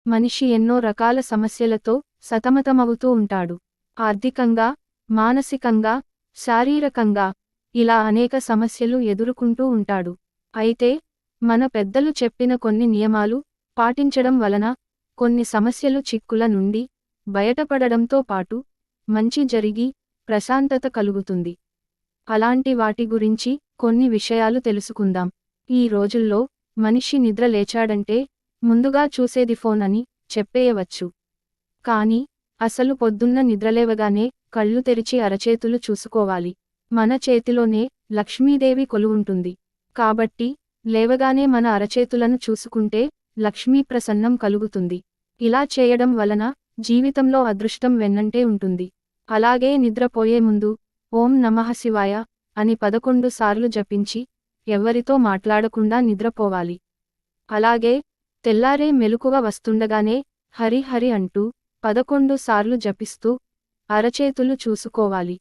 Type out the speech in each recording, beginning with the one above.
మనిషి ఎన్నో రకాల సమస్యలతో సతమతమవుతూ ఉంటాడు. ఆర్థికంగా, మానసికంగా, శారీరకంగా ఇలా అనేక సమస్యలు ఎదుర్కొంటూ ఉంటాడు. అయితే మన పెద్దలు చెప్పిన కొన్ని నియమాలు పాటించడం వలన కొన్ని సమస్యలు చిక్కుల నుండి బయటపడడంతో పాటు మంచి జరిగి ప్రశాంతత కలుగుతుంది. అలాంటి వాటి గురించి కొన్ని విషయాలు తెలుసుకుందాం. ఈ రోజుల్లో మనిషి నిద్ర లేచాడంటే ముందుగా చూసేది ఫోన్ అని చెప్పేయవచ్చు. కానీ అసలు పొద్దున్న నిద్రలేవగానే కళ్ళు తెరిచి అరచేతులు చూసుకోవాలి. మన చేతిలోనే లక్ష్మీదేవి కొలువుంటుంది. కాబట్టి లేవగానే మన అరచేతులను చూసుకుంటే లక్ష్మీ ప్రసన్నం కలుగుతుంది. ఇలా చేయడం వలన జీవితంలో అదృష్టం వెన్నంటే ఉంటుంది. అలాగే నిద్రపోయే ముందు ఓం నమః శివాయ అని 11 సార్లు జపించి ఎవ్వరితో మాట్లాడకుండా నిద్రపోవాలి. అలాగే తెల్లారే మెలకువ వస్తుండగానే హరి హరి అంటూ 11 సార్లు జపిస్తూ అరచేతులు చూసుకోవాలి.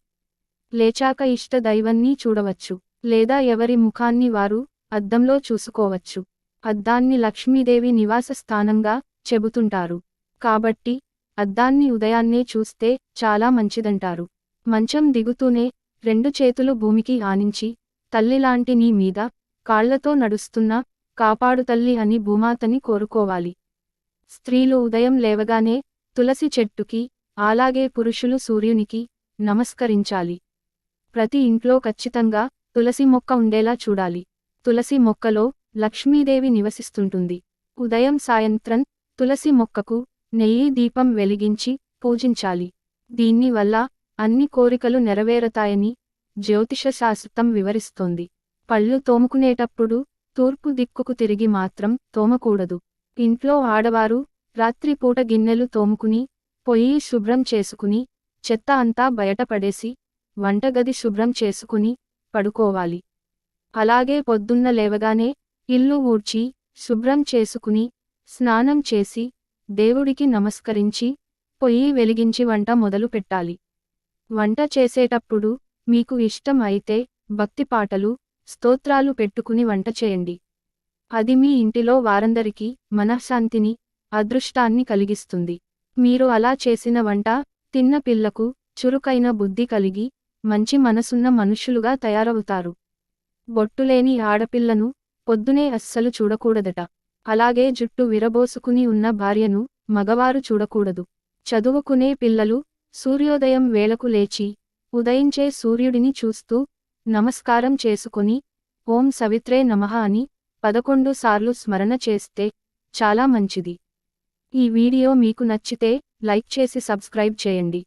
లేచాక ఇష్ట దైవాన్ని చూడవచ్చు. లేదా ఎవరి ముఖాన్ని వారు అద్దంలో చూసుకోవచ్చు. అద్దాన్ని లక్ష్మీదేవి నివాస స్థానంగా చెబుతుంటారు. కాబట్టి అద్దాన్ని ఉదయాన్నే చూస్తే చాలా మంచిదంటారు. మంచం దిగుతూనే 2 చేతులు భూమికి ఆనించి తల్లిలాంటి నీ మీద కాళ్లతో నడుస్తున్నా కాపాడు తల్లి అని భూమాతని కోరుకోవాలి. స్త్రీలు ఉదయం లేవగానే తులసి చెట్టుకి, అలాగే పురుషులు సూర్యునికి నమస్కరించాలి. ప్రతి ఇంట్లో ఖచ్చితంగా తులసి మొక్క ఉండేలా చూడాలి. తులసి మొక్కలో లక్ష్మీదేవి నివసిస్తుంటుంది. ఉదయం సాయంత్రం తులసి మొక్కకు నెయ్యి దీపం వెలిగించి పూజించాలి. దీన్ని వల్ల అన్ని కోరికలు నెరవేరతాయని జ్యోతిష శాస్త్రం వివరిస్తోంది. పళ్ళు తోముకునేటప్పుడు తూర్పు దిక్కుకు తిరిగి మాత్రం తోమకూడదు. ఇంట్లో ఆడవారు రాత్రిపూట గిన్నెలు తోముకుని, పొయ్యి శుభ్రం చేసుకుని, చెత్త అంతా బయటపడేసి, వంటగది శుభ్రం చేసుకుని పడుకోవాలి. అలాగే పొద్దున్న లేవగానే ఇల్లు ఊడ్చి, శుభ్రం చేసుకుని, స్నానం చేసి, దేవుడికి నమస్కరించి, పొయ్యి వెలిగించి వంట మొదలు పెట్టాలి. వంట చేసేటప్పుడు మీకు ఇష్టం అయితే భక్తి పాటలు, స్తోత్రాలు పెట్టుకుని వంట చేయండి. అది మీ ఇంటిలో వారందరికీ మనశ్శాంతిని, అదృష్టాన్ని కలిగిస్తుంది. మీరు అలా చేసిన వంట తిన్న పిల్లకు చురుకైన బుద్ధి కలిగి మంచి మనసున్న మనుషులుగా తయారవుతారు. బొట్టులేని ఆడపిల్లను పొద్దునే అస్సలు చూడకూడదట. అలాగే జుట్టు విరబోసుకుని ఉన్న భార్యను మగవారు చూడకూడదు. చదువుకునే పిల్లలు సూర్యోదయం వేళకు లేచి ఉదయించే సూర్యుడిని చూస్తూ నమస్కారం చేసుకొని ఓం సవిత్రే నమః అని 11 సార్లు స్మరణ చేస్తే చాలా మంచిది. ఈ వీడియో మీకు నచ్చితే లైక్ చేసి సబ్స్క్రైబ్ చేయండి.